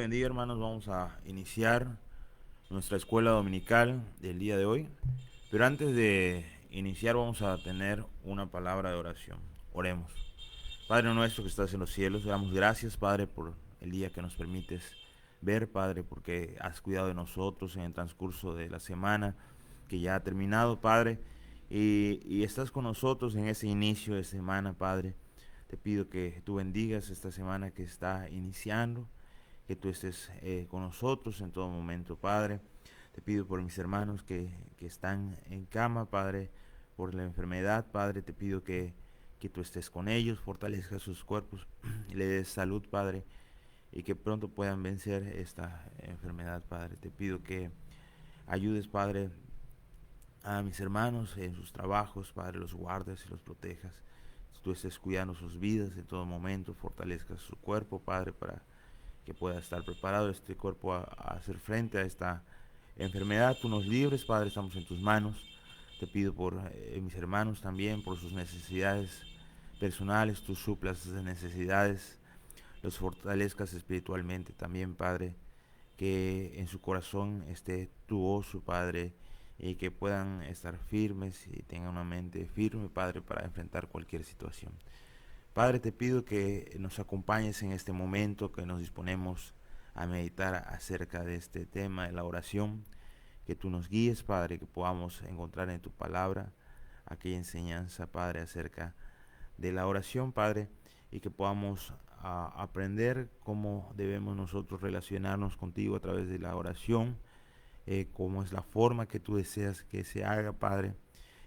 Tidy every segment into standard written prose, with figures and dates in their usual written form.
Bendiga, hermanos. Vamos a iniciar nuestra escuela dominical del día de hoy. Pero antes de iniciar vamos a tener una palabra de oración. Oremos. Padre nuestro que estás en los cielos, damos gracias, Padre, por el día que nos permites ver, Padre, porque has cuidado de nosotros en el transcurso de la semana que ya ha terminado, Padre, y estás con nosotros en ese inicio de semana, Padre. Te pido que tú bendigas esta semana que está iniciando, que tú estés con nosotros en todo momento, Padre. Te pido por mis hermanos que están en cama, Padre, por la enfermedad, Padre. Te pido que tú estés con ellos, fortalezca sus cuerpos, y le des salud, Padre, y que pronto puedan vencer esta enfermedad, Padre. Te pido que ayudes, Padre, a mis hermanos en sus trabajos, Padre, los guardes y los protejas. Tú estés cuidando sus vidas en todo momento, fortalezca su cuerpo, Padre, para que pueda estar preparado este cuerpo a hacer frente a esta enfermedad. Tú nos libres, Padre, estamos en tus manos. Te pido por mis hermanos también, por sus necesidades personales, tú suplas esas necesidades, los fortalezcas espiritualmente también, Padre, que en su corazón esté tu gozo, Padre, y que puedan estar firmes y tengan una mente firme, Padre, para enfrentar cualquier situación. Padre, te pido que nos acompañes en este momento que nos disponemos a meditar acerca de este tema de la oración, que tú nos guíes, Padre, que podamos encontrar en tu palabra aquella enseñanza, Padre, acerca de la oración, Padre, y que podamos aprender cómo debemos nosotros relacionarnos contigo a través de la oración, cómo es la forma que tú deseas que se haga, Padre,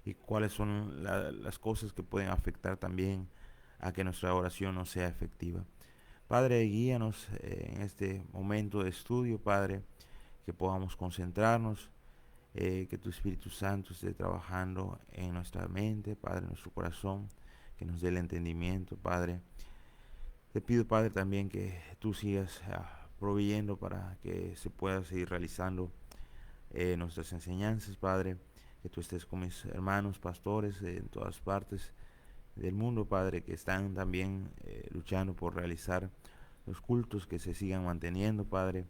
y cuáles son las cosas que pueden afectar también a que nuestra oración no sea efectiva. Padre, guíanos en este momento de estudio, Padre, que podamos concentrarnos, que tu Espíritu Santo esté trabajando en nuestra mente, Padre, en nuestro corazón, que nos dé el entendimiento, Padre. Te pido, Padre, también que tú sigas proveyendo para que se pueda seguir realizando nuestras enseñanzas, Padre, que tú estés con mis hermanos pastores en todas partes del mundo, Padre, que están también luchando por realizar los cultos, que se sigan manteniendo, Padre,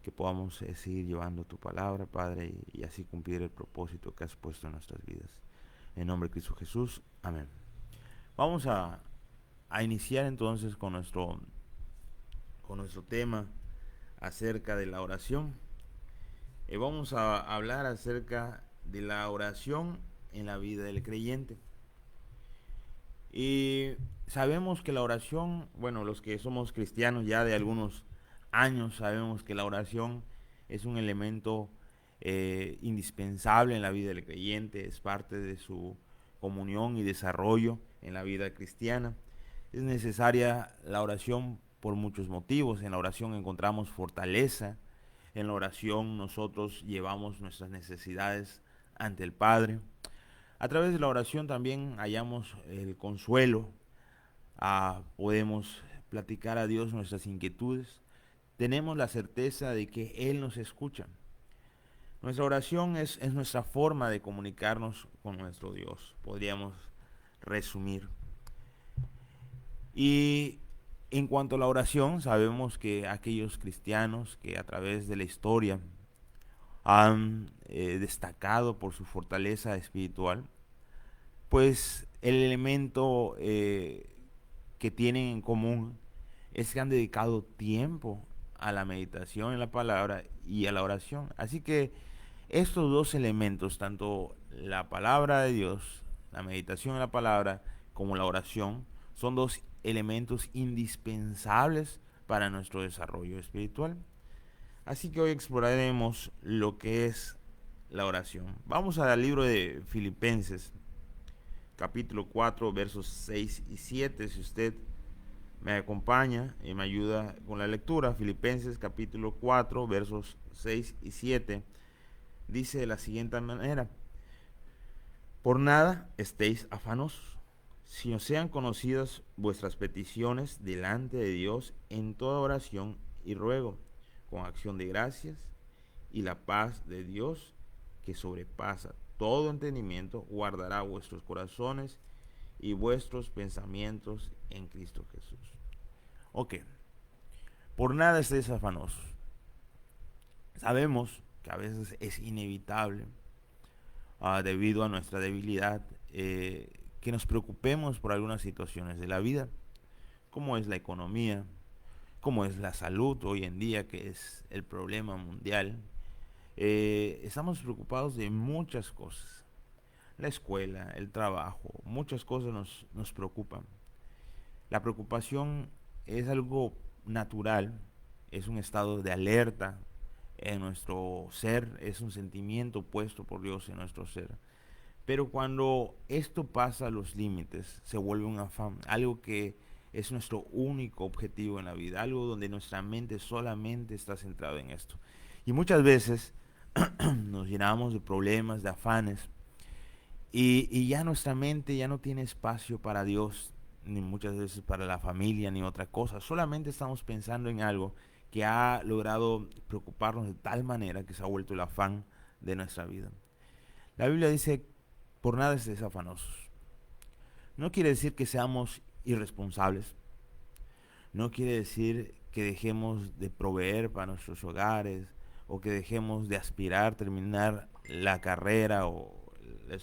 que podamos seguir llevando tu palabra, Padre, y así cumplir el propósito que has puesto en nuestras vidas. En nombre de Cristo Jesús, amén. Vamos a iniciar entonces con nuestro tema acerca de la oración. Vamos a hablar acerca de la oración en la vida del creyente. Y sabemos que la oración, bueno, los que somos cristianos ya de algunos años, sabemos que la oración es un elemento indispensable en la vida del creyente, es parte de su comunión y desarrollo en la vida cristiana. Es necesaria la oración por muchos motivos. En la oración encontramos fortaleza. En la oración nosotros llevamos nuestras necesidades ante el Padre. A través de la oración también hallamos el consuelo. Podemos platicar a Dios nuestras inquietudes. Tenemos la certeza de que Él nos escucha. Nuestra oración es nuestra forma de comunicarnos con nuestro Dios, podríamos resumir. Y en cuanto a la oración, sabemos que aquellos cristianos que a través de la historia han destacado por su fortaleza espiritual, pues el elemento que tienen en común es que han dedicado tiempo a la meditación en la palabra y a la oración. Así que estos dos elementos, tanto la palabra de Dios, la meditación en la palabra, como la oración, son dos elementos indispensables para nuestro desarrollo espiritual. Así que hoy exploraremos lo que es la oración. Vamos al libro de Filipenses, capítulo 4, versos 6 y 7. Si usted me acompaña y me ayuda con la lectura, Filipenses capítulo 4, versos 6 y 7, dice de la siguiente manera: por nada estéis afanosos, si os sean conocidas vuestras peticiones delante de Dios en toda oración y ruego, con acción de gracias, y la paz de Dios, que sobrepasa todo entendimiento, guardará vuestros corazones y vuestros pensamientos en Cristo Jesús. Ok. Por nada estéis afanosos. Sabemos que a veces es inevitable, debido a nuestra debilidad, que nos preocupemos por algunas situaciones de la vida, como es la economía, como es la salud hoy en día, que es el problema mundial. Estamos preocupados de muchas cosas. La escuela, el trabajo, muchas cosas nos preocupan. La preocupación es algo natural, es un estado de alerta en nuestro ser, es un sentimiento puesto por Dios en nuestro ser. Pero cuando esto pasa a los límites, se vuelve un afán, algo que es nuestro único objetivo en la vida, algo donde nuestra mente solamente está centrada en esto. Y muchas veces nos llenamos de problemas, de afanes, y ya nuestra mente ya no tiene espacio para Dios, ni muchas veces para la familia, ni otra cosa. Solamente estamos pensando en algo que ha logrado preocuparnos de tal manera que se ha vuelto el afán de nuestra vida. La Biblia dice, por nada estéis afanosos. No quiere decir que seamos irresponsables. No quiere decir que dejemos de proveer para nuestros hogares o que dejemos de aspirar, terminar la carrera o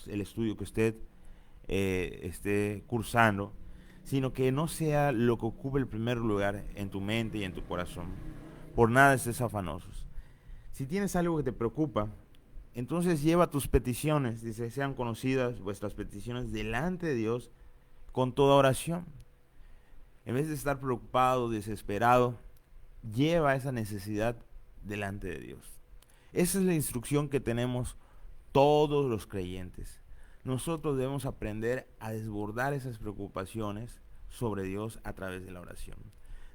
el estudio que usted esté cursando, sino que no sea lo que ocupe el primer lugar en tu mente y en tu corazón. Por nada estés afanosos. Si tienes algo que te preocupa, entonces lleva tus peticiones, dice, sean conocidas vuestras peticiones delante de Dios con toda oración. En vez de estar preocupado, desesperado, lleva esa necesidad delante de Dios. Esa es la instrucción que tenemos todos los creyentes. Nosotros debemos aprender a desbordar esas preocupaciones sobre Dios a través de la oración.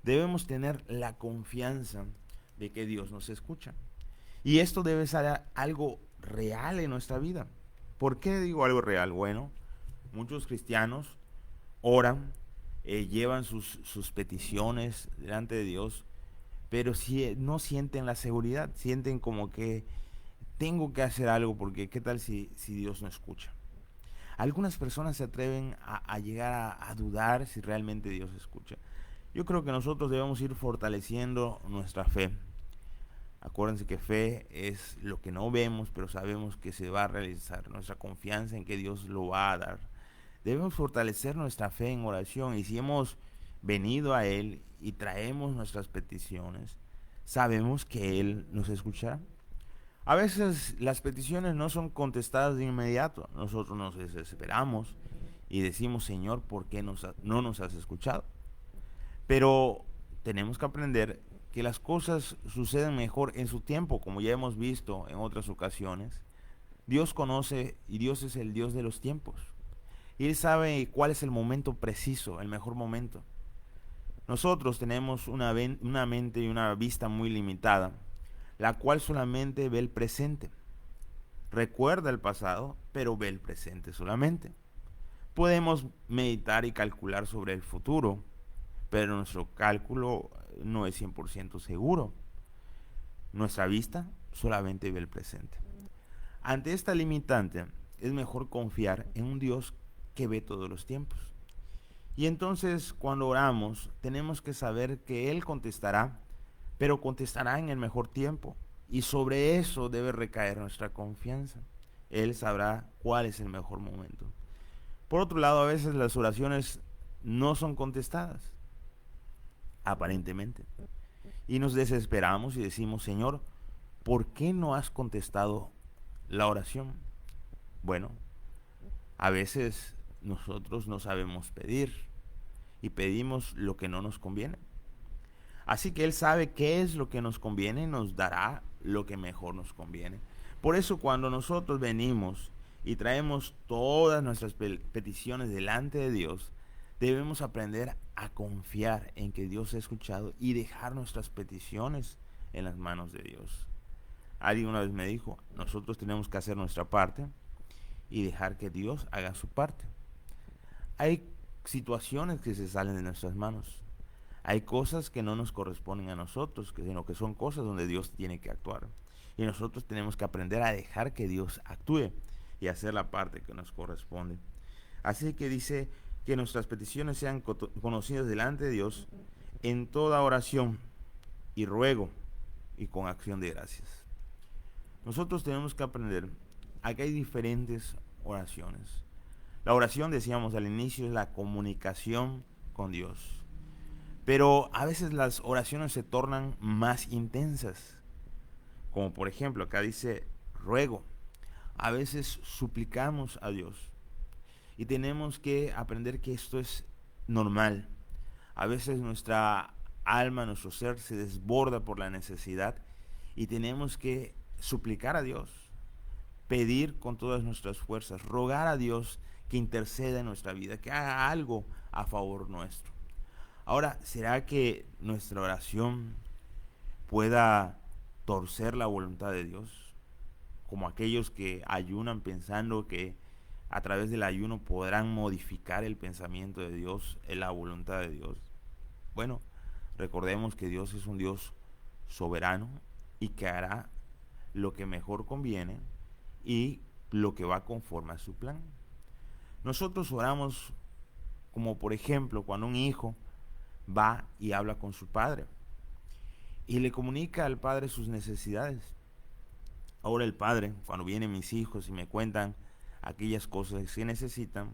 Debemos tener la confianza de que Dios nos escucha. Y esto debe ser algo real en nuestra vida. ¿Por qué digo algo real? Bueno, muchos cristianos oran, llevan sus peticiones delante de Dios, pero si no sienten la seguridad, sienten como que tengo que hacer algo porque qué tal si Dios no escucha. Algunas personas se atreven a llegar a dudar si realmente Dios escucha. Yo creo que nosotros debemos ir fortaleciendo nuestra fe. Acuérdense que fe es lo que no vemos, pero sabemos que se va a realizar. Nuestra confianza en que Dios lo va a dar. Debemos fortalecer nuestra fe en oración, y si hemos venido a Él y traemos nuestras peticiones, sabemos que Él nos escuchará. A veces las peticiones no son contestadas de inmediato. Nosotros nos desesperamos y decimos, Señor, ¿por qué no nos has escuchado? Pero tenemos que aprender que las cosas suceden mejor en su tiempo, como ya hemos visto en otras ocasiones. Dios conoce y Dios es el Dios de los tiempos. Y Él sabe cuál es el momento preciso, el mejor momento. Nosotros tenemos una mente y una vista muy limitada, la cual solamente ve el presente. Recuerda el pasado, pero ve el presente solamente. Podemos meditar y calcular sobre el futuro, pero nuestro cálculo no es 100% seguro. Nuestra vista solamente ve el presente. Ante esta limitante, es mejor confiar en un Dios que ve todos los tiempos. Y entonces, cuando oramos, tenemos que saber que Él contestará, pero contestará en el mejor tiempo. Y sobre eso debe recaer nuestra confianza. Él sabrá cuál es el mejor momento. Por otro lado, a veces las oraciones no son contestadas, aparentemente. Y nos desesperamos y decimos, Señor, ¿por qué no has contestado la oración? Bueno, a veces nosotros no sabemos pedir y pedimos lo que no nos conviene. Así que Él sabe qué es lo que nos conviene y nos dará lo que mejor nos conviene. Por eso cuando nosotros venimos y traemos todas nuestras peticiones delante de Dios, debemos aprender a confiar en que Dios ha escuchado y dejar nuestras peticiones en las manos de Dios. Alguien una vez me dijo, nosotros tenemos que hacer nuestra parte y dejar que Dios haga su parte. Hay situaciones que se salen de nuestras manos. Hay cosas que no nos corresponden a nosotros, sino que son cosas donde Dios tiene que actuar. Y nosotros tenemos que aprender a dejar que Dios actúe y hacer la parte que nos corresponde. Así que dice que nuestras peticiones sean conocidas delante de Dios en toda oración y ruego y con acción de gracias. Nosotros tenemos que aprender a que hay diferentes oraciones. La oración, decíamos al inicio, es la comunicación con Dios. Pero a veces las oraciones se tornan más intensas. Como por ejemplo, acá dice ruego. A veces suplicamos a Dios. Y tenemos que aprender que esto es normal. A veces nuestra alma, nuestro ser se desborda por la necesidad y tenemos que suplicar a Dios, pedir con todas nuestras fuerzas, rogar a Dios que interceda en nuestra vida, que haga algo a favor nuestro. Ahora, ¿será que nuestra oración pueda torcer la voluntad de Dios? Como aquellos que ayunan pensando que a través del ayuno podrán modificar el pensamiento de Dios, la voluntad de Dios. Bueno, recordemos que Dios es un Dios soberano y que hará lo que mejor conviene y lo que va conforme a su plan. Nosotros oramos como por ejemplo cuando un hijo va y habla con su padre y le comunica al padre sus necesidades. Ahora el padre, cuando vienen mis hijos y me cuentan aquellas cosas que necesitan,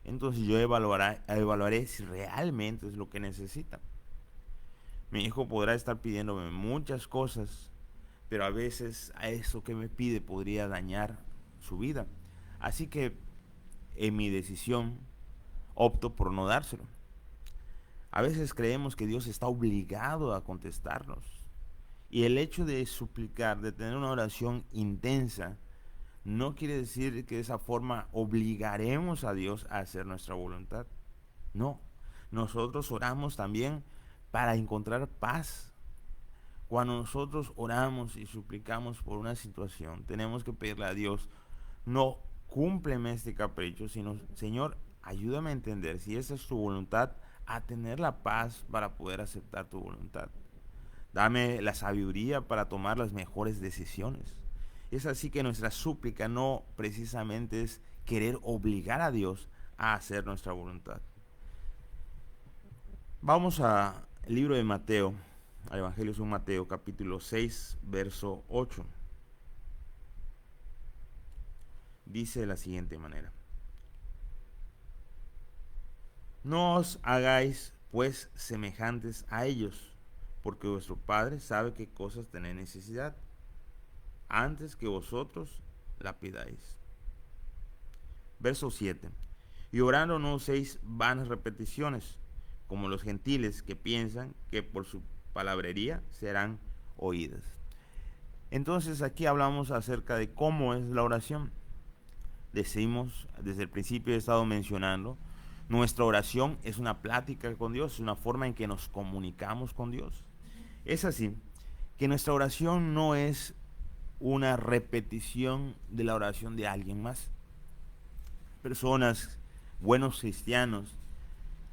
entonces yo evaluaré si realmente es lo que necesitan. Mi hijo podrá estar pidiéndome muchas cosas, pero a veces a eso que me pide podría dañar su vida. Así que en mi decisión opto por no dárselo. A veces creemos que Dios está obligado a contestarnos. Y el hecho de suplicar, de tener una oración intensa, no quiere decir que de esa forma obligaremos a Dios a hacer nuestra voluntad. No, nosotros oramos también para encontrar paz. Cuando nosotros oramos y suplicamos por una situación, tenemos que pedirle a Dios, no cúmpleme este capricho, sino, Señor, ayúdame a entender si esa es tu voluntad, a tener la paz para poder aceptar tu voluntad. Dame la sabiduría para tomar las mejores decisiones. Es así que nuestra súplica no precisamente es querer obligar a Dios a hacer nuestra voluntad. Vamos al libro de Mateo, al Evangelio de San Mateo, capítulo 6, verso 8. Dice de la siguiente manera: no os hagáis pues semejantes a ellos, porque vuestro Padre sabe qué cosas tenéis necesidad, antes que vosotros la pidáis. Verso 7. Y orando no uséis vanas repeticiones, como los gentiles que piensan que por su palabrería serán oídas. Entonces aquí hablamos acerca de cómo es la oración. Decimos, desde el principio he estado mencionando, nuestra oración es una plática con Dios, es una forma en que nos comunicamos con Dios. Es así que nuestra oración no es una repetición de la oración de alguien más. Personas, buenos cristianos,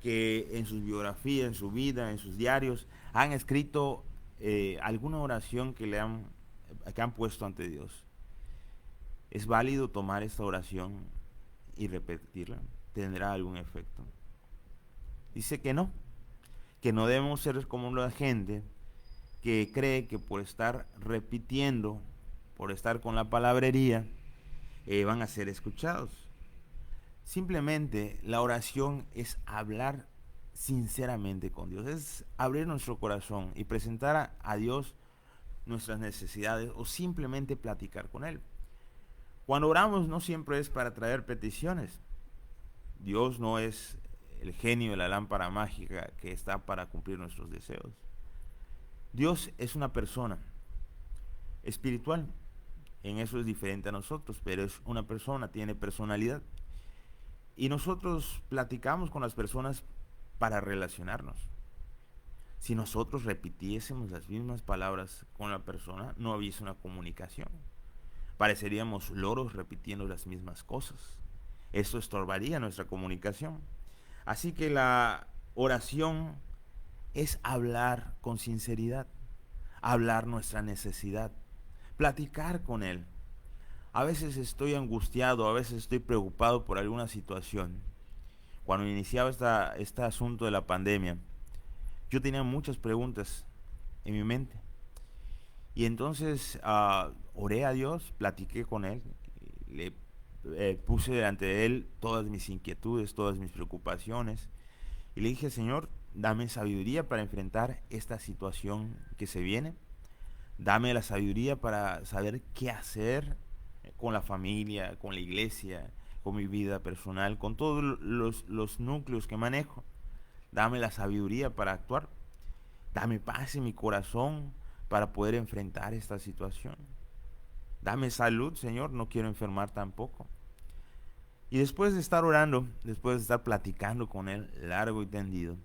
que en sus biografías, en su vida, en sus diarios, han escrito alguna oración que han puesto ante Dios. ¿Es válido tomar esta oración y repetirla? ¿Tendrá algún efecto? Dice que no debemos ser como la gente que cree que por estar repitiendo, por estar con la palabrería, van a ser escuchados. Simplemente la oración es hablar sinceramente con Dios, es abrir nuestro corazón y presentar a Dios nuestras necesidades o simplemente platicar con Él. Cuando oramos no siempre es para traer peticiones. Dios no es el genio de la lámpara mágica que está para cumplir nuestros deseos. Dios es una persona espiritual. En eso es diferente a nosotros, pero es una persona, tiene personalidad. Y nosotros platicamos con las personas para relacionarnos. Si nosotros repitiésemos las mismas palabras con la persona, no hubiese una comunicación. Pareceríamos loros repitiendo las mismas cosas. Eso estorbaría nuestra comunicación. Así que la oración es hablar con sinceridad, hablar nuestra necesidad, platicar con Él. A veces estoy angustiado, a veces estoy preocupado por alguna situación. Cuando iniciaba este asunto de la pandemia, yo tenía muchas preguntas en mi mente. Y entonces oré a Dios, platiqué con Él, le puse delante de Él todas mis inquietudes, todas mis preocupaciones. Y le dije, Señor, dame sabiduría para enfrentar esta situación que se viene. Dame la sabiduría para saber qué hacer con la familia, con la iglesia, con mi vida personal, con todos los núcleos que manejo. Dame la sabiduría para actuar. Dame paz en mi corazón para poder enfrentar esta situación. Dame salud, Señor, no quiero enfermar tampoco. Y después de estar orando, después de estar platicando con Él largo y tendido,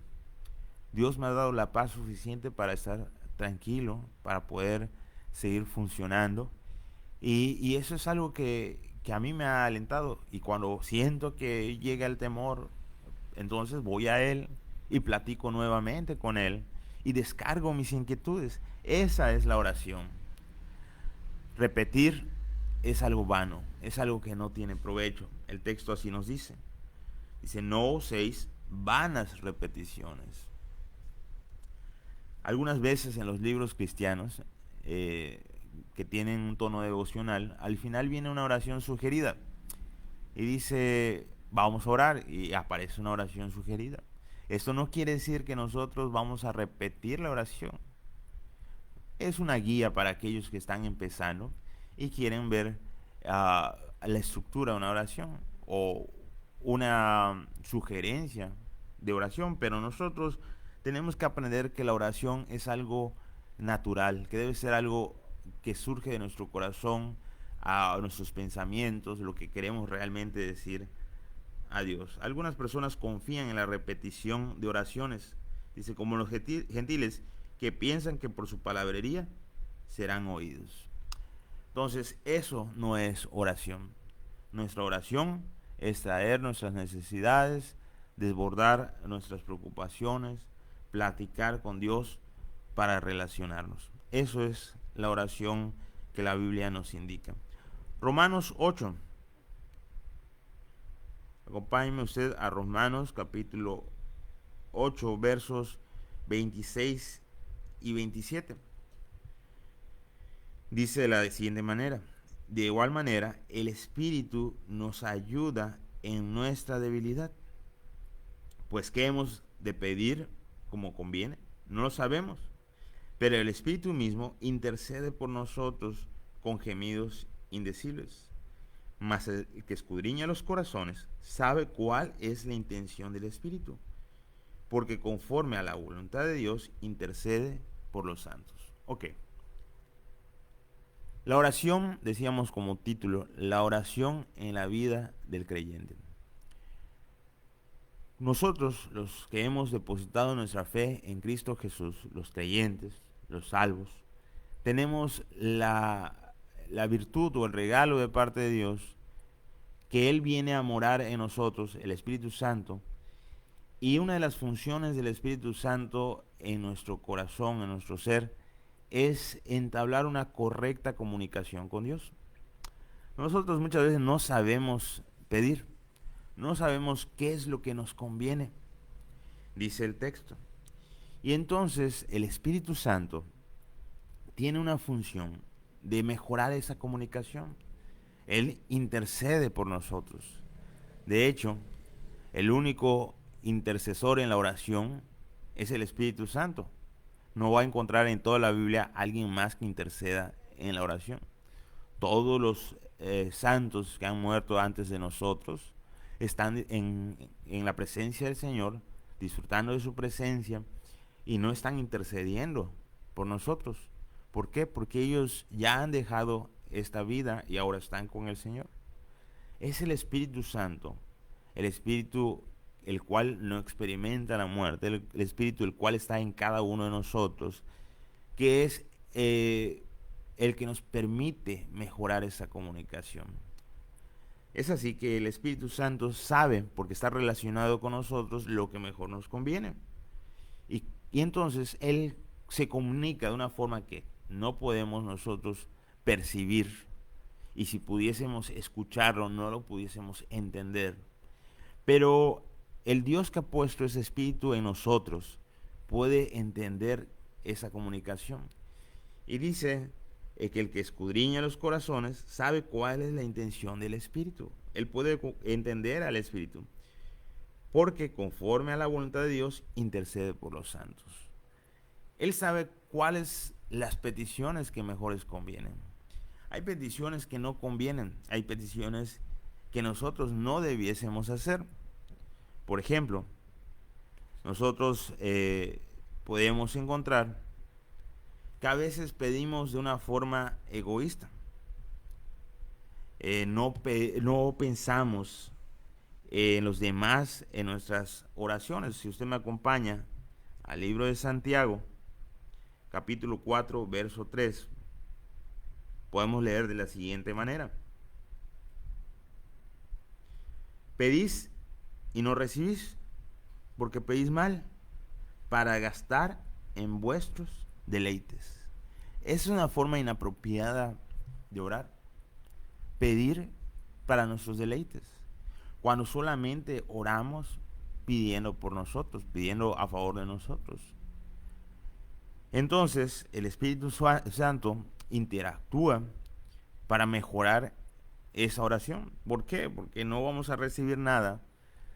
Dios me ha dado la paz suficiente para estar tranquilo, para poder seguir funcionando. Y eso es algo que a mí me ha alentado. Y cuando siento que llega el temor, entonces voy a Él y platico nuevamente con Él y descargo mis inquietudes. Esa es la oración. Repetir es algo vano, es algo que no tiene provecho. El texto así nos dice. Dice, no uséis vanas repeticiones. Algunas veces en los libros cristianos que tienen un tono devocional, al final viene una oración sugerida y dice, vamos a orar, y aparece una oración sugerida. Esto no quiere decir que nosotros vamos a repetir la oración. Es una guía para aquellos que están empezando y quieren ver la estructura de una oración o una sugerencia de oración, pero nosotros tenemos que aprender que la oración es algo natural, que debe ser algo que surge de nuestro corazón, a nuestros pensamientos, lo que queremos realmente decir a Dios. Algunas personas confían en la repetición de oraciones, dice, como los gentiles que piensan que por su palabrería serán oídos. Entonces, eso no es oración. Nuestra oración es traer nuestras necesidades, desbordar nuestras preocupaciones, platicar con Dios para relacionarnos. Eso es la oración que la Biblia nos indica. Romanos 8. Acompáñeme usted a Romanos capítulo 8, versos 26 y 27. Dice de la siguiente manera: de igual manera, el Espíritu nos ayuda en nuestra debilidad. Pues ¿qué hemos de pedir como conviene? No lo sabemos. Pero el Espíritu mismo intercede por nosotros con gemidos indecibles. Mas el que escudriña los corazones sabe cuál es la intención del Espíritu, porque conforme a la voluntad de Dios intercede por los santos. Ok. La oración, decíamos como título, la oración en la vida del creyente. Nosotros, los que hemos depositado nuestra fe en Cristo Jesús, los creyentes, los salvos, tenemos la virtud o el regalo de parte de Dios que Él viene a morar en nosotros, el Espíritu Santo, y una de las funciones del Espíritu Santo en nuestro corazón, en nuestro ser, es entablar una correcta comunicación con Dios. Nosotros muchas veces no sabemos pedir, no sabemos qué es lo que nos conviene, dice el texto. Y entonces el Espíritu Santo tiene una función de mejorar esa comunicación. Él intercede por nosotros. De hecho, el único intercesor en la oración es el Espíritu Santo. No va a encontrar en toda la Biblia alguien más que interceda en la oración. Todos los santos que han muerto antes de nosotros están en la presencia del Señor, disfrutando de su presencia, y no están intercediendo por nosotros. ¿Por qué? Porque ellos ya han dejado esta vida y ahora están con el Señor. Es el Espíritu Santo, el Espíritu el cual no experimenta la muerte, el Espíritu el cual está en cada uno de nosotros, que es el que nos permite mejorar esa comunicación. Es así que el Espíritu Santo sabe, porque está relacionado con nosotros, lo que mejor nos conviene. Y entonces Él se comunica de una forma que no podemos nosotros percibir. Y si pudiésemos escucharlo, no lo pudiésemos entender. Pero el Dios que ha puesto ese Espíritu en nosotros puede entender esa comunicación. Y dice que el que escudriña los corazones sabe cuál es la intención del Espíritu. Él puede entender al Espíritu, porque conforme a la voluntad de Dios intercede por los santos. Él sabe cuáles las peticiones que mejores convienen. Hay peticiones que no convienen, hay peticiones que nosotros no debiésemos hacer. Por ejemplo, nosotros podemos encontrar que a veces pedimos de una forma egoísta. No pensamos en los demás en nuestras oraciones. Si usted me acompaña al libro de Santiago, capítulo 4, verso 3, podemos leer de la siguiente manera: pedís y no recibís, porque pedís mal, para gastar en vuestros deleites. Es una forma inapropiada de orar. Pedir para nuestros deleites, cuando solamente oramos pidiendo por nosotros, pidiendo a favor de nosotros. Entonces el Espíritu Santo interactúa para mejorar esa oración. ¿Por qué? Porque no vamos a recibir nada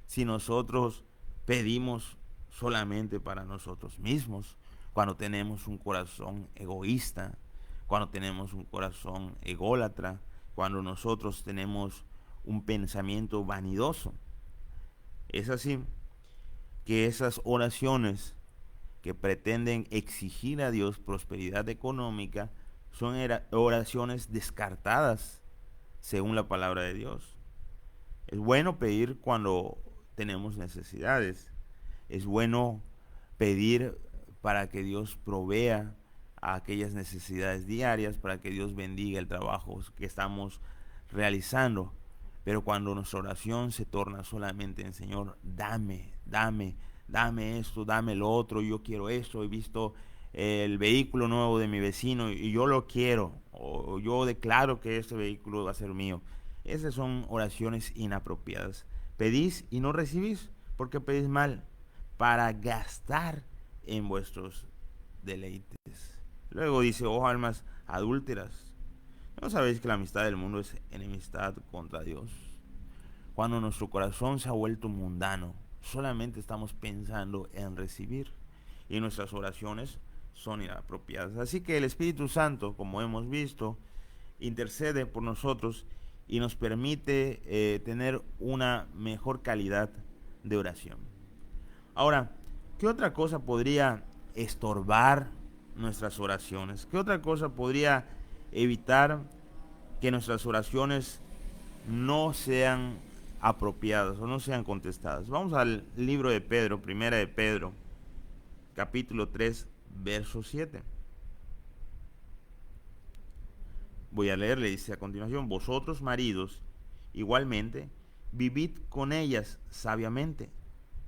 si nosotros pedimos solamente para nosotros mismos, cuando tenemos un corazón egoísta, cuando tenemos un corazón ególatra, cuando nosotros tenemos un pensamiento vanidoso. Es así que esas oraciones que pretenden exigir a Dios prosperidad económica son oraciones descartadas según la palabra de Dios. Es bueno pedir cuando tenemos necesidades. Es bueno pedir para que Dios provea a aquellas necesidades diarias, para que Dios bendiga el trabajo que estamos realizando. Pero cuando nuestra oración se torna solamente en Señor, dame esto, dame lo otro, yo quiero esto, he visto el vehículo nuevo de mi vecino y yo lo quiero, o yo declaro que este vehículo va a ser mío. Esas son oraciones inapropiadas. Pedís y no recibís, porque pedís mal, para gastar en vuestros deleites. Luego dice: oh almas adúlteras, ¿no sabéis que la amistad del mundo es enemistad contra Dios? Cuando nuestro corazón se ha vuelto mundano, solamente estamos pensando en recibir, y nuestras oraciones son inapropiadas. Así que el Espíritu Santo, como hemos visto, intercede por nosotros y nos permite tener una mejor calidad de oración. Ahora, ¿qué otra cosa podría estorbar nuestras oraciones? ¿Qué otra cosa podría evitar que nuestras oraciones no sean apropiadas o no sean contestadas? Vamos al libro de Pedro, primera de Pedro, capítulo 3, verso 7. Voy a leerle, dice a continuación: vosotros maridos, igualmente, vivid con ellas sabiamente,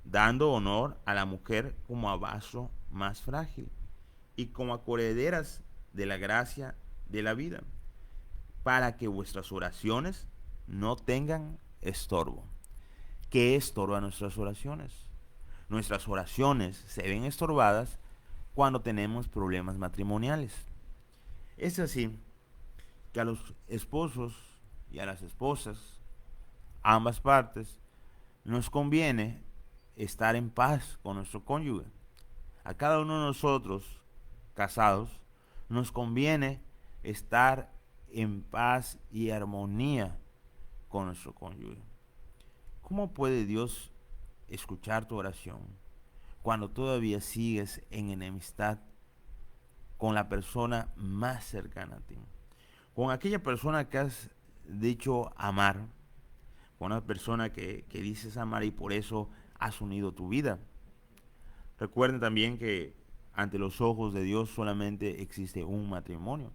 dando honor a la mujer como a vaso más frágil y como a coherederas de la gracia de la vida, para que vuestras oraciones no tengan estorbo. ¿Qué estorba nuestras oraciones? Nuestras oraciones se ven estorbadas cuando tenemos problemas matrimoniales. Es así que a los esposos y a las esposas, ambas partes, nos conviene estar en paz con nuestro cónyuge. A cada uno de nosotros, casados, nos conviene estar en paz y armonía con nuestro cónyuge. ¿Cómo puede Dios escuchar tu oración cuando todavía sigues en enemistad con la persona más cercana a ti? Con aquella persona que has dicho amar, con una persona que dices amar y por eso has unido tu vida. Recuerden también que ante los ojos de Dios solamente existe un matrimonio.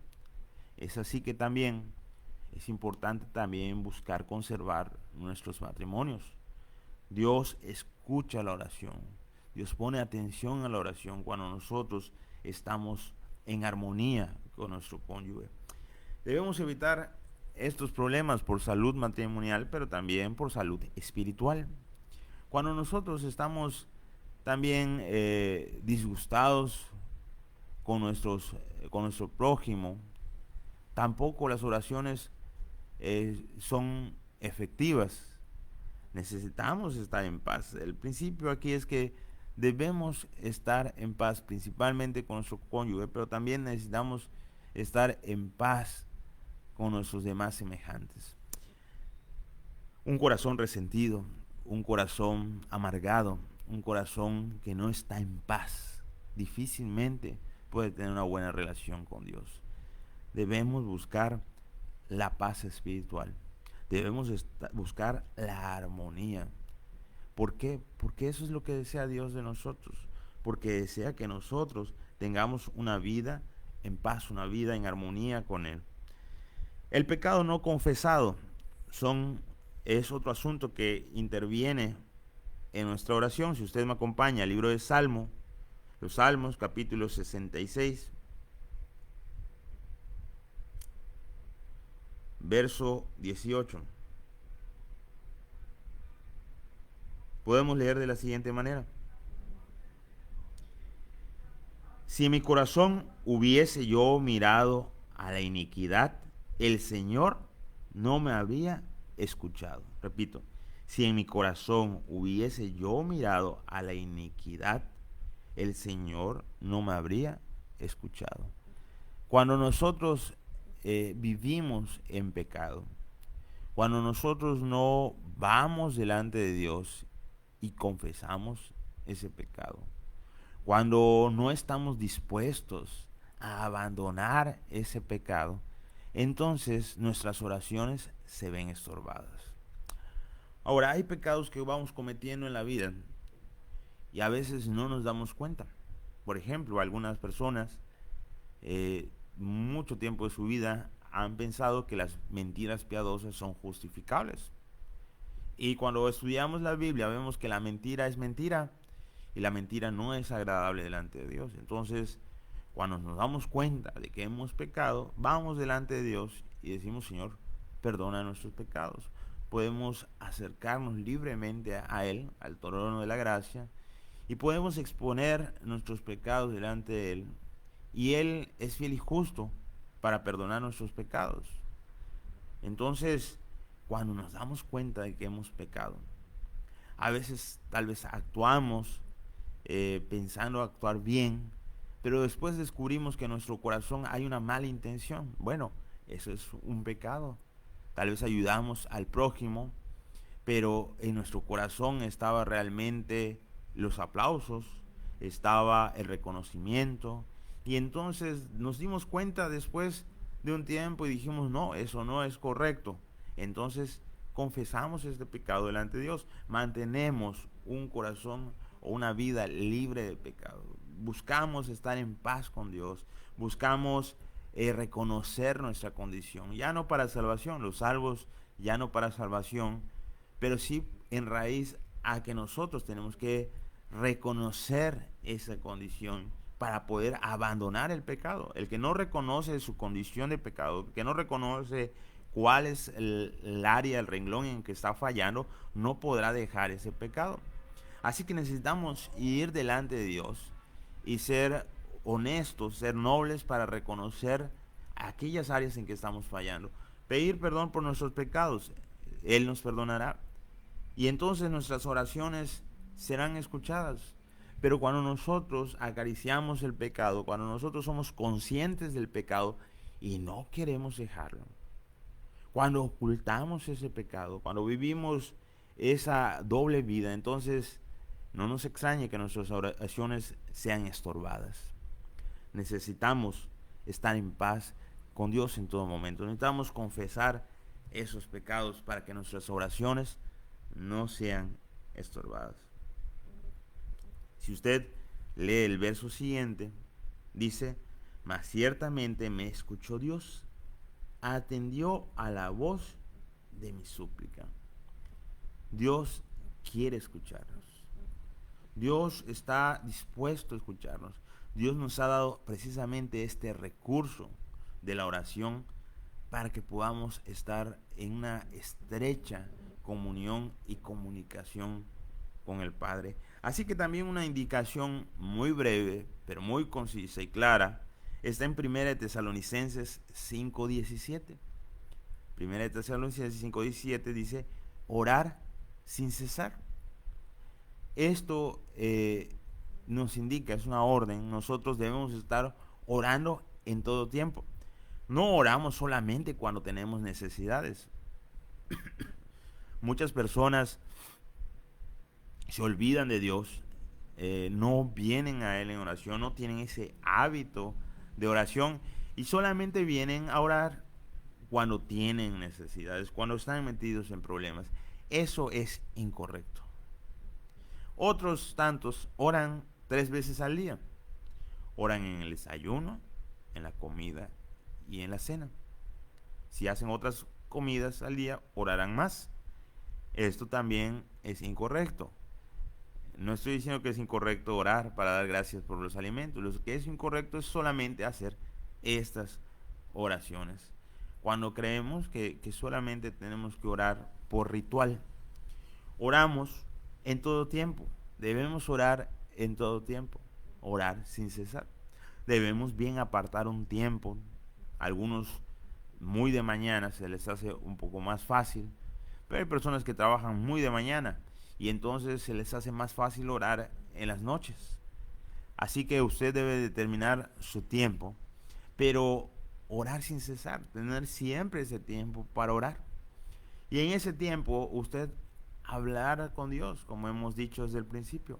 Es así que también es importante también buscar conservar nuestros matrimonios. Dios escucha la oración. Dios pone atención a la oración cuando nosotros estamos en armonía con nuestro cónyuge. Debemos evitar estos problemas por salud matrimonial, pero también por salud espiritual. Cuando nosotros estamos también disgustados con nuestro prójimo, tampoco las oraciones son efectivas. Necesitamos estar en paz. El principio aquí es que debemos estar en paz, principalmente con nuestro cónyuge, pero también necesitamos estar en paz con nuestros demás semejantes. Un corazón resentido, un corazón amargado, un corazón que no está en paz, difícilmente puede tener una buena relación con Dios. Debemos buscar la paz espiritual. Debemos buscar la armonía. ¿Por qué? Porque eso es lo que desea Dios de nosotros. Porque desea que nosotros tengamos una vida en paz, una vida en armonía con Él. El pecado no confesado es otro asunto que interviene en nuestra oración. Si usted me acompaña al libro de Salmo, los Salmos, capítulo 66, verso 18. Podemos leer de la siguiente manera: si en mi corazón hubiese yo mirado a la iniquidad, el Señor no me habría escuchado. Repito, si en mi corazón hubiese yo mirado a la iniquidad, el Señor no me habría escuchado. Cuando nosotros vivimos en pecado, cuando nosotros no vamos delante de Dios y confesamos ese pecado, cuando no estamos dispuestos a abandonar ese pecado, entonces nuestras oraciones se ven estorbadas. Ahora, hay pecados que vamos cometiendo en la vida y a veces no nos damos cuenta. Por ejemplo, algunas personas mucho tiempo de su vida han pensado que las mentiras piadosas son justificables. Y cuando estudiamos la Biblia vemos que la mentira es mentira y la mentira no es agradable delante de Dios. Entonces, cuando nos damos cuenta de que hemos pecado, vamos delante de Dios y decimos: Señor, perdona nuestros pecados. Podemos acercarnos libremente a Él, al trono de la gracia, y podemos exponer nuestros pecados delante de Él. Y Él es fiel y justo para perdonar nuestros pecados. Entonces, cuando nos damos cuenta de que hemos pecado, a veces tal vez actuamos pensando actuar bien, pero después descubrimos que en nuestro corazón hay una mala intención. Bueno, eso es un pecado. Tal vez ayudamos al prójimo, pero en nuestro corazón estaba realmente los aplausos, estaba el reconocimiento, y entonces nos dimos cuenta después de un tiempo y dijimos: no, eso no es correcto. Entonces confesamos este pecado delante de Dios, mantenemos un corazón o una vida libre de pecado, buscamos estar en paz con Dios, buscamos reconocer nuestra condición, ya no para salvación, los salvos ya no para salvación, pero sí en raíz a que nosotros tenemos que reconocer esa condición para poder abandonar el pecado. El que no reconoce su condición de pecado, el que no reconoce cuál es el área, el renglón en que está fallando, no podrá dejar ese pecado. Así que necesitamos ir delante de Dios y ser honestos, ser nobles para reconocer aquellas áreas en que estamos fallando. Pedir perdón por nuestros pecados, Él nos perdonará. Y entonces nuestras oraciones serán escuchadas. Pero cuando nosotros acariciamos el pecado, cuando nosotros somos conscientes del pecado y no queremos dejarlo, cuando ocultamos ese pecado, cuando vivimos esa doble vida, entonces no nos extrañe que nuestras oraciones sean estorbadas. Necesitamos estar en paz con Dios en todo momento. Necesitamos confesar esos pecados para que nuestras oraciones no sean estorbadas. Si usted lee el verso siguiente, dice: mas ciertamente me escuchó Dios, atendió a la voz de mi súplica. Dios quiere escucharnos. Dios está dispuesto a escucharnos. Dios nos ha dado precisamente este recurso de la oración para que podamos estar en una estrecha comunión y comunicación con el Padre Así que también una indicación muy breve, pero muy concisa y clara, está en 1 Tesalonicenses 5:17. 1 Tesalonicenses 5:17 dice, orar sin cesar. Esto nos indica, es una orden, nosotros debemos estar orando en todo tiempo. No oramos solamente cuando tenemos necesidades. Muchas personas se olvidan de Dios, no vienen a Él en oración, no tienen ese hábito de oración y solamente vienen a orar cuando tienen necesidades, cuando están metidos en problemas. Eso es incorrecto. Otros tantos oran 3 veces al día. Oran en el desayuno, en la comida y en la cena. Si hacen otras comidas al día, orarán más. Esto también es incorrecto. No estoy diciendo que es incorrecto orar para dar gracias por los alimentos. Lo que es incorrecto es solamente hacer estas oraciones. Cuando creemos que solamente tenemos que orar por ritual. Oramos en todo tiempo. Debemos orar en todo tiempo. Orar sin cesar. Debemos bien apartar un tiempo. Algunos muy de mañana se les hace un poco más fácil. Pero hay personas que trabajan muy de mañana y entonces se les hace más fácil orar en las noches. Así que usted debe determinar su tiempo, pero orar sin cesar, tener siempre ese tiempo para orar. Y en ese tiempo usted hablar con Dios, como hemos dicho desde el principio.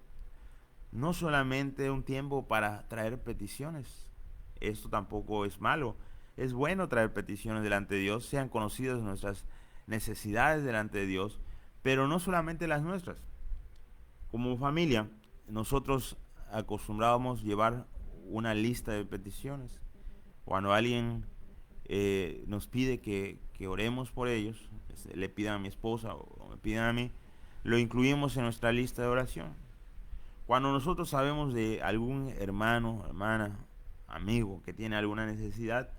No solamente un tiempo para traer peticiones, esto tampoco es malo. Es bueno traer peticiones delante de Dios, sean conocidas nuestras necesidades delante de Dios, pero no solamente las nuestras. Como familia, nosotros acostumbrábamos llevar una lista de peticiones. Cuando alguien nos pide que oremos por ellos, le pidan a mi esposa o me pidan a mí, lo incluimos en nuestra lista de oración. Cuando nosotros sabemos de algún hermano, hermana, amigo que tiene alguna necesidad,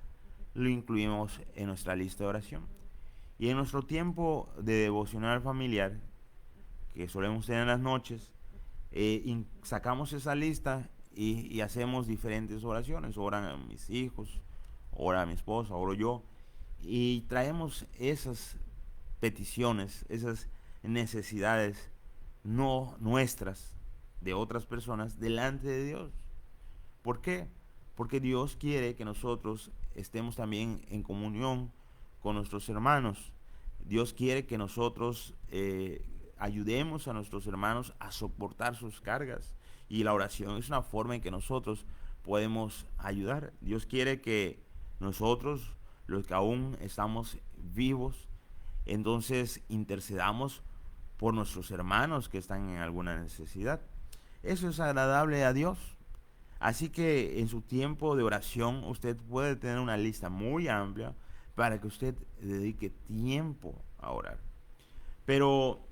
lo incluimos en nuestra lista de oración. Y en nuestro tiempo de devocional familiar, que solemos tener en las noches, sacamos esa lista y hacemos diferentes oraciones. Oran a mis hijos, ora a mi esposa, oro yo. Y traemos esas peticiones, esas necesidades no nuestras, de otras personas, delante de Dios. ¿Por qué? Porque Dios quiere que nosotros estemos también en comunión con nuestros hermanos. Dios quiere que nosotros ayudemos a nuestros hermanos a soportar sus cargas. Y la oración es una forma en que nosotros podemos ayudar. Dios quiere que nosotros, los que aún estamos vivos, entonces intercedamos por nuestros hermanos que están en alguna necesidad. Eso es agradable a Dios. Así que en su tiempo de oración usted puede tener una lista muy amplia para que usted dedique tiempo a orar. Pero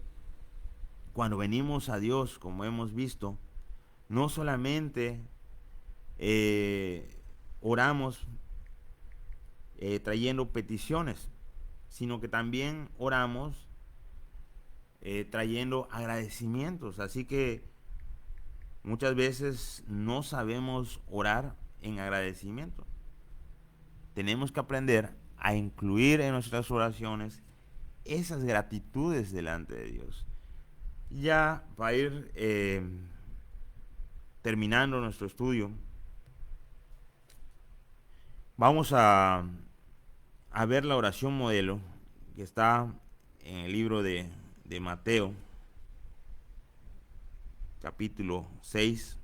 cuando venimos a Dios, como hemos visto, no solamente oramos trayendo peticiones, sino que también oramos trayendo agradecimientos. Así que muchas veces no sabemos orar en agradecimiento. Tenemos que aprender a incluir en nuestras oraciones esas gratitudes delante de Dios. Ya para ir terminando nuestro estudio, vamos a ver la oración modelo que está en el libro de Mateo, capítulo 6.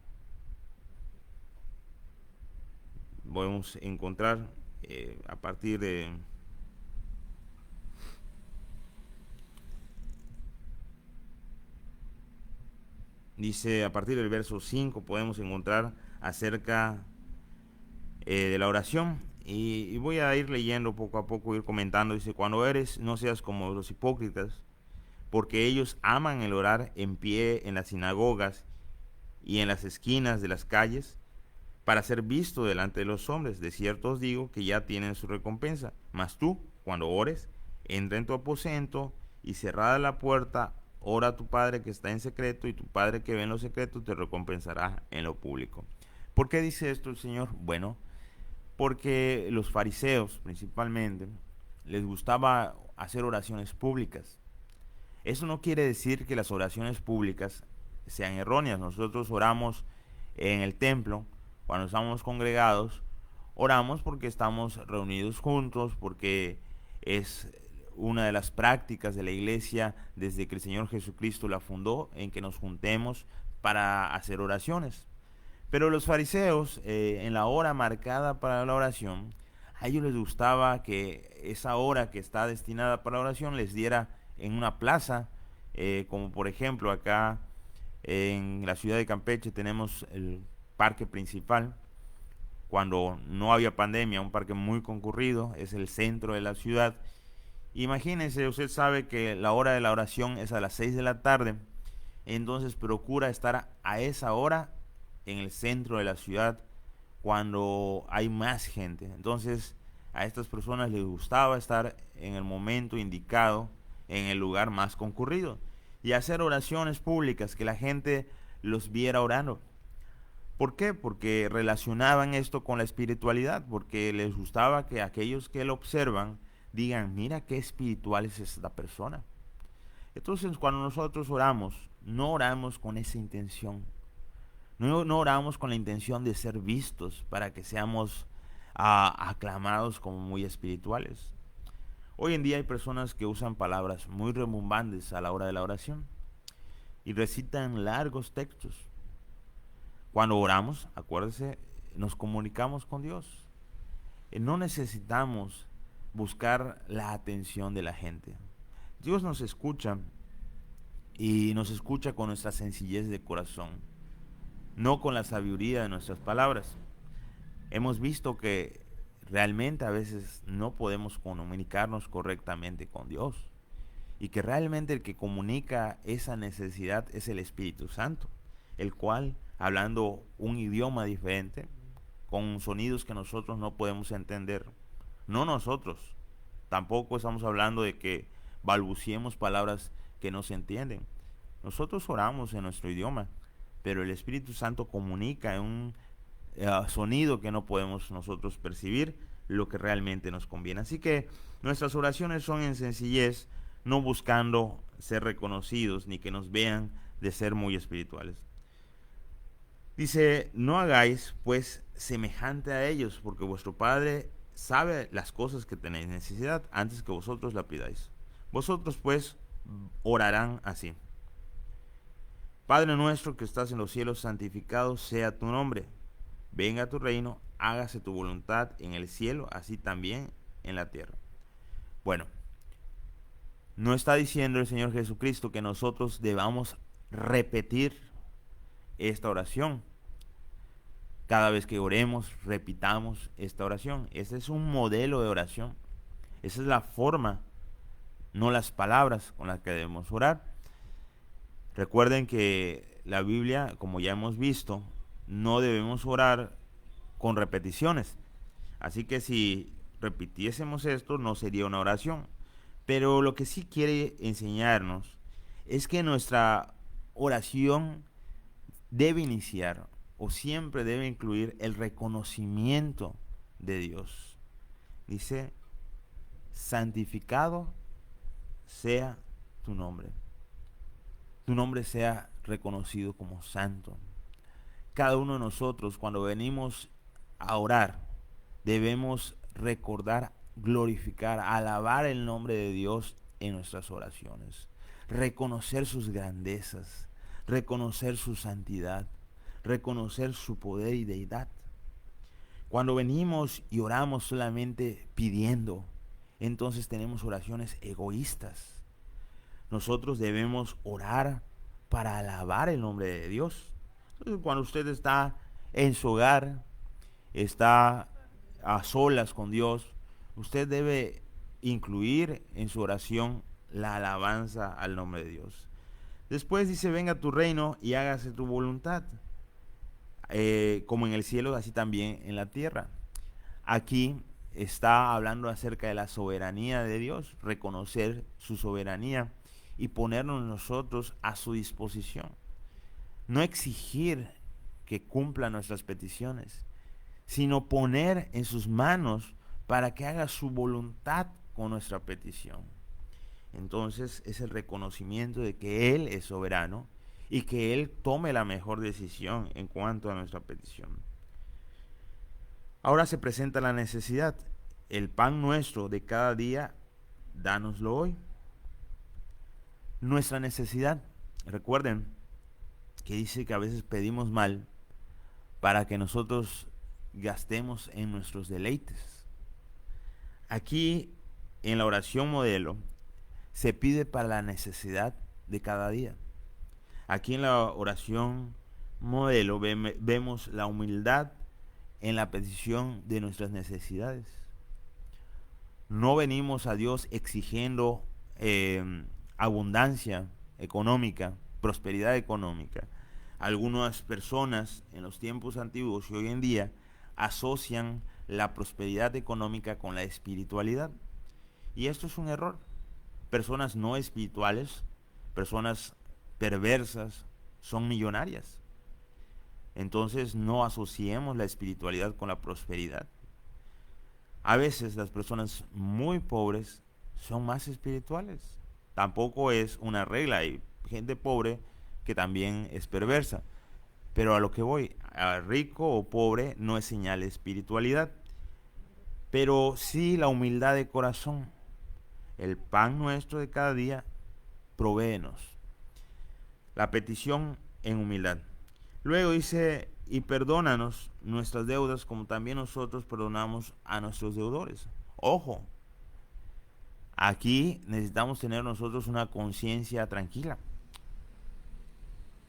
Podemos encontrar a partir de dice, a partir del verso 5 podemos encontrar acerca de la oración. Y voy a ir leyendo poco a poco, ir comentando. Dice, cuando ores, no seas como los hipócritas, porque ellos aman el orar en pie en las sinagogas y en las esquinas de las calles, para ser visto delante de los hombres. De cierto os digo que ya tienen su recompensa. Mas tú, cuando ores, entra en tu aposento y cerrada la puerta, ora a tu Padre que está en secreto, y tu Padre que ve en lo secreto te recompensará en lo público. ¿Por qué dice esto el Señor? Bueno, porque los fariseos principalmente les gustaba hacer oraciones públicas. Eso no quiere decir que las oraciones públicas sean erróneas. Nosotros oramos en el templo, cuando estamos congregados, oramos porque estamos reunidos juntos, porque es una de las prácticas de la iglesia desde que el Señor Jesucristo la fundó, en que nos juntemos para hacer oraciones. Pero los fariseos, en la hora marcada para la oración, a ellos les gustaba que esa hora que está destinada para la oración les diera en una plaza, como por ejemplo acá en la ciudad de Campeche tenemos el parque principal. Cuando no había pandemia, un parque muy concurrido, es el centro de la ciudad. Imagínense, usted sabe que la hora de la oración es a las 6 de la tarde, entonces procura estar a esa hora en el centro de la ciudad cuando hay más gente. Entonces a estas personas les gustaba estar en el momento indicado, en el lugar más concurrido, y hacer oraciones públicas, que la gente los viera orando. ¿Por qué? Porque relacionaban esto con la espiritualidad, porque les gustaba que aquellos que lo observan digan, mira qué espiritual es esta persona. Entonces cuando nosotros oramos, no oramos con esa intención. No oramos con la intención de ser vistos para que seamos aclamados como muy espirituales. Hoy en día hay personas que usan palabras muy rebumbantes a la hora de la oración y recitan largos textos. Cuando oramos, acuérdese, nos comunicamos con Dios. No necesitamos buscar la atención de la gente. Dios nos escucha, y nos escucha con nuestra sencillez de corazón, no con la sabiduría de nuestras palabras. Hemos visto que realmente a veces no podemos comunicarnos correctamente con Dios, y que realmente el que comunica esa necesidad es el Espíritu Santo, el cual, hablando un idioma diferente, con sonidos que nosotros no podemos entender, no nosotros, tampoco estamos hablando de que balbuciemos palabras que no se entienden. Nosotros oramos en nuestro idioma, pero el Espíritu Santo comunica en un sonido que no podemos nosotros percibir lo que realmente nos conviene. Así que nuestras oraciones son en sencillez, no buscando ser reconocidos ni que nos vean de ser muy espirituales. Dice, no hagáis pues semejante a ellos, porque vuestro Padre sabe las cosas que tenéis necesidad antes que vosotros la pidáis. Vosotros pues orarán así: Padre nuestro que estás en los cielos, santificado sea tu nombre. Venga tu reino, hágase tu voluntad en el cielo, así también en la tierra. Bueno, no está diciendo el Señor Jesucristo que nosotros debamos repetir esta oración. Cada vez que oremos, repitamos esta oración. Ese es un modelo de oración. Esa es la forma, no las palabras con las que debemos orar. Recuerden que la Biblia, como ya hemos visto, no debemos orar con repeticiones. Así que si repitiésemos esto, no sería una oración. Pero lo que sí quiere enseñarnos es que nuestra oración debe iniciar, o siempre debe incluir, el reconocimiento de Dios. Dice, santificado sea tu nombre. Tu nombre sea reconocido como santo. Cada uno de nosotros, cuando venimos a orar, debemos recordar, glorificar, alabar el nombre de Dios en nuestras oraciones. Reconocer sus grandezas, reconocer su santidad, reconocer su poder y deidad. Cuando venimos y oramos solamente pidiendo, entonces tenemos oraciones egoístas. Nosotros debemos orar para alabar el nombre de Dios. Entonces, cuando usted está en su hogar, está a solas con Dios, usted debe incluir en su oración la alabanza al nombre de Dios. Después dice, venga tu reino y hágase tu voluntad, como en el cielo, así también en la tierra. Aquí está hablando acerca de la soberanía de Dios, reconocer su soberanía, y ponernos nosotros a su disposición. No exigir que cumpla nuestras peticiones, sino poner en sus manos para que haga su voluntad con nuestra petición. Entonces es el reconocimiento de que Él es soberano y que Él tome la mejor decisión en cuanto a nuestra petición. Ahora se presenta la necesidad. El pan nuestro de cada día, dánoslo hoy. Nuestra necesidad. Recuerden que dice que a veces pedimos mal para que nosotros gastemos en nuestros deleites. Aquí en la oración modelo se pide para la necesidad de cada día. Aquí en la oración modelo vemos la humildad en la petición de nuestras necesidades. No venimos a Dios exigiendo abundancia económica, prosperidad económica. Algunas personas en los tiempos antiguos y hoy en día asocian la prosperidad económica con la espiritualidad. Y esto es un error. Personas no espirituales, personas perversas, son millonarias. Entonces no asociemos la espiritualidad con la prosperidad. A veces las personas muy pobres son más espirituales. Tampoco es una regla. Hay gente pobre que también es perversa. Pero a lo que voy, a rico o pobre no es señal de espiritualidad. Pero sí la humildad de corazón. El pan nuestro de cada día, provéenos. La petición en humildad. Luego dice, y perdónanos nuestras deudas como también nosotros perdonamos a nuestros deudores. Ojo, aquí necesitamos tener nosotros una conciencia tranquila.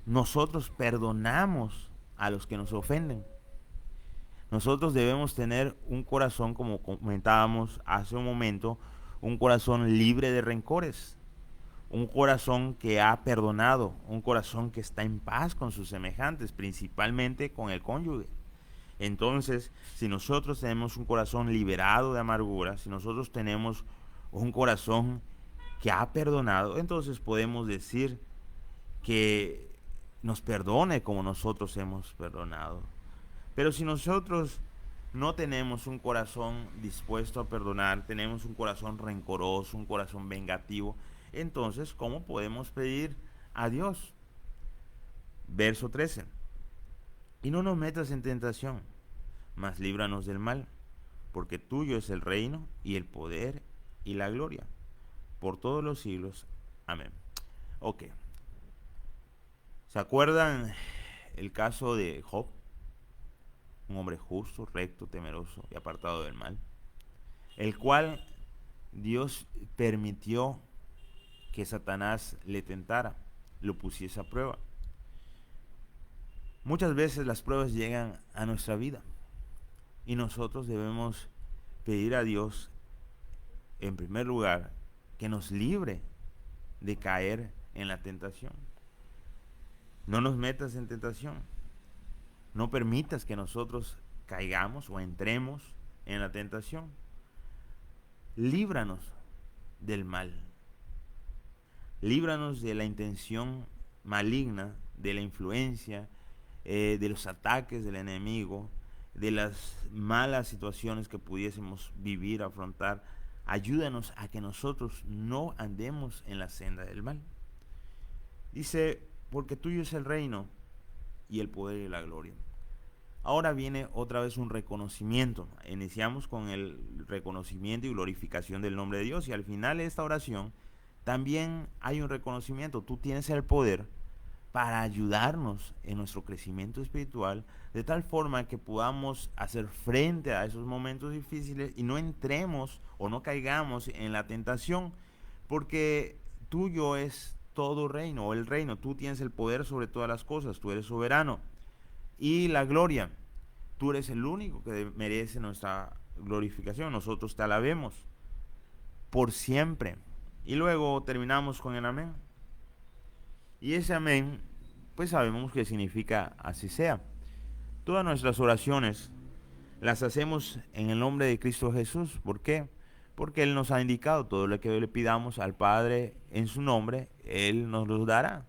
Nosotros perdonamos a los que nos ofenden. Nosotros debemos tener un corazón, como comentábamos hace un momento, un corazón libre de rencores. Un corazón que ha perdonado, un corazón que está en paz con sus semejantes, principalmente con el cónyuge. Entonces, si nosotros tenemos un corazón liberado de amargura, si nosotros tenemos un corazón que ha perdonado, entonces podemos decir que nos perdone como nosotros hemos perdonado. Pero si nosotros no tenemos un corazón dispuesto a perdonar, tenemos un corazón rencoroso, un corazón vengativo, entonces, ¿cómo podemos pedir a Dios? Verso 13. Y no nos metas en tentación, mas líbranos del mal, porque tuyo es el reino y el poder y la gloria, por todos los siglos. Amén. Ok. ¿Se acuerdan el caso de Job? Un hombre justo, recto, temeroso y apartado del mal, el cual Dios permitió que Satanás le tentara, lo pusiese a prueba. Muchas veces las pruebas llegan a nuestra vida y nosotros debemos pedir a Dios, en primer lugar, que nos libre de caer en la tentación. No nos metas en tentación. No permitas que nosotros caigamos o entremos en la tentación. Líbranos del mal. Líbranos de la intención maligna, de la influencia, de los ataques del enemigo, de las malas situaciones que pudiésemos vivir, afrontar. Ayúdanos a que nosotros no andemos en la senda del mal. Dice, porque tuyo es el reino y el poder y la gloria. Ahora viene otra vez un reconocimiento. Iniciamos con el reconocimiento y glorificación del nombre de Dios, y al final de esta oración también hay un reconocimiento. Tú tienes el poder para ayudarnos en nuestro crecimiento espiritual, de tal forma que podamos hacer frente a esos momentos difíciles y no entremos o no caigamos en la tentación, porque tuyo es todo reino, o el reino. Tú tienes el poder sobre todas las cosas, tú eres soberano. Y la gloria, tú eres el único que merece nuestra glorificación. Nosotros te alabemos por siempre. Y luego terminamos con el amén. Y ese amén, pues sabemos que significa así sea. Todas nuestras oraciones las hacemos en el nombre de Cristo Jesús. ¿Por qué? porque Él nos ha indicado todo lo que le pidamos al Padre en su nombre, Él nos lo dará.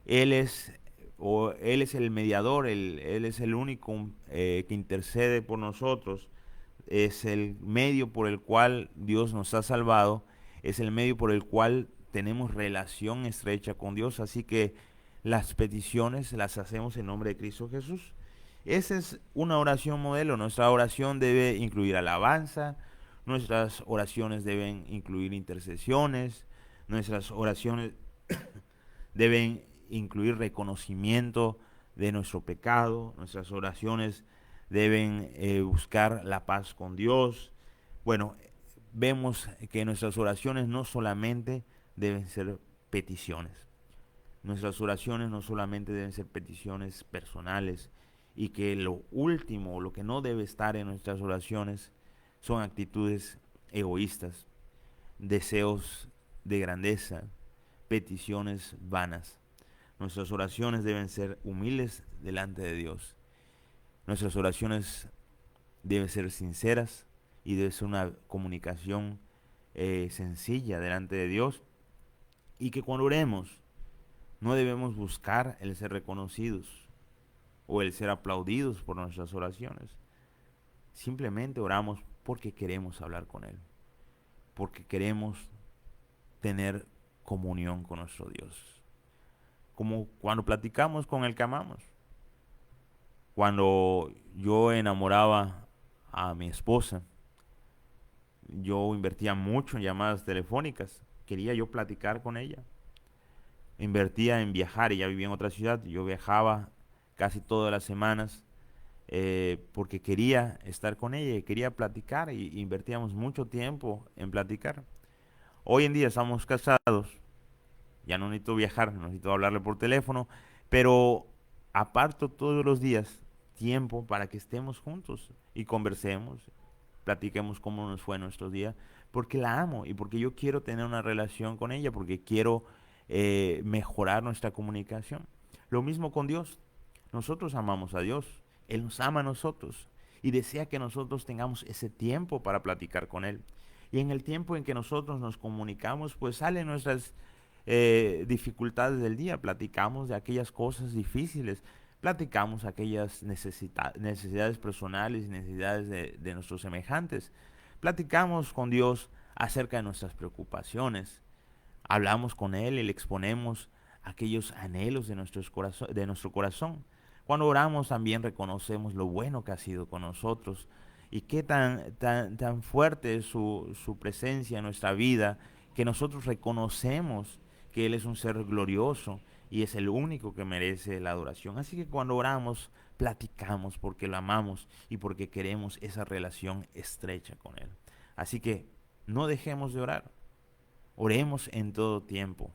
Él es, Él es el mediador, Él es el único que intercede por nosotros, es el medio por el cual Dios nos ha salvado, es el medio por el cual tenemos relación estrecha con Dios, así que las peticiones las hacemos en nombre de Cristo Jesús. Esa es una oración modelo. Nuestra oración debe incluir alabanza, nuestras oraciones deben incluir intercesiones, nuestras oraciones deben incluir reconocimiento de nuestro pecado, nuestras oraciones deben buscar la paz con Dios. Bueno, vemos que nuestras oraciones no solamente deben ser peticiones, nuestras oraciones no solamente deben ser peticiones personales, y que lo último, lo que no debe estar en nuestras oraciones son actitudes egoístas, deseos de grandeza, peticiones vanas. Nuestras oraciones deben ser humildes delante de Dios. Nuestras oraciones deben ser sinceras y debe ser una comunicación sencilla delante de Dios. Y que cuando oremos no debemos buscar el ser reconocidos o el ser aplaudidos por nuestras oraciones. Simplemente oramos porque queremos hablar con Él, porque queremos tener comunión con nuestro Dios. Como cuando platicamos con el que amamos. Cuando yo enamoraba a mi esposa, yo invertía mucho en llamadas telefónicas. Quería yo platicar con ella. Invertía en viajar, ella vivía en otra ciudad. Yo viajaba casi todas las semanas porque quería estar con ella y quería platicar, y invertíamos mucho tiempo en platicar. Hoy en día estamos casados, ya no necesito viajar, no necesito hablarle por teléfono, pero aparto todos los días tiempo para que estemos juntos y conversemos, platiquemos cómo nos fue nuestro día, porque la amo y porque yo quiero tener una relación con ella, porque quiero mejorar nuestra comunicación. Lo mismo con Dios. Nosotros amamos a Dios, Él nos ama a nosotros y desea que nosotros tengamos ese tiempo para platicar con Él. Y en el tiempo en que nosotros nos comunicamos, pues salen nuestras dificultades del día, platicamos de aquellas cosas difíciles, platicamos aquellas necesidades personales y necesidades de nuestros semejantes, platicamos con Dios acerca de nuestras preocupaciones, hablamos con Él y le exponemos aquellos anhelos de nuestro corazón. Cuando oramos también reconocemos lo bueno que ha sido con nosotros y qué tan fuerte es su presencia en nuestra vida, que nosotros reconocemos que Él es un ser glorioso y es el único que merece la adoración. Así que cuando oramos, platicamos porque lo amamos y porque queremos esa relación estrecha con Él. Así que no dejemos de orar, oremos en todo tiempo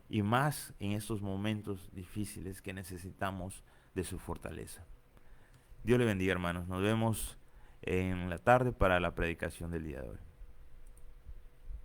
y más en estos momentos difíciles que necesitamos de su fortaleza. Dios le bendiga, hermanos. Nos vemos en la tarde para la predicación del día de hoy.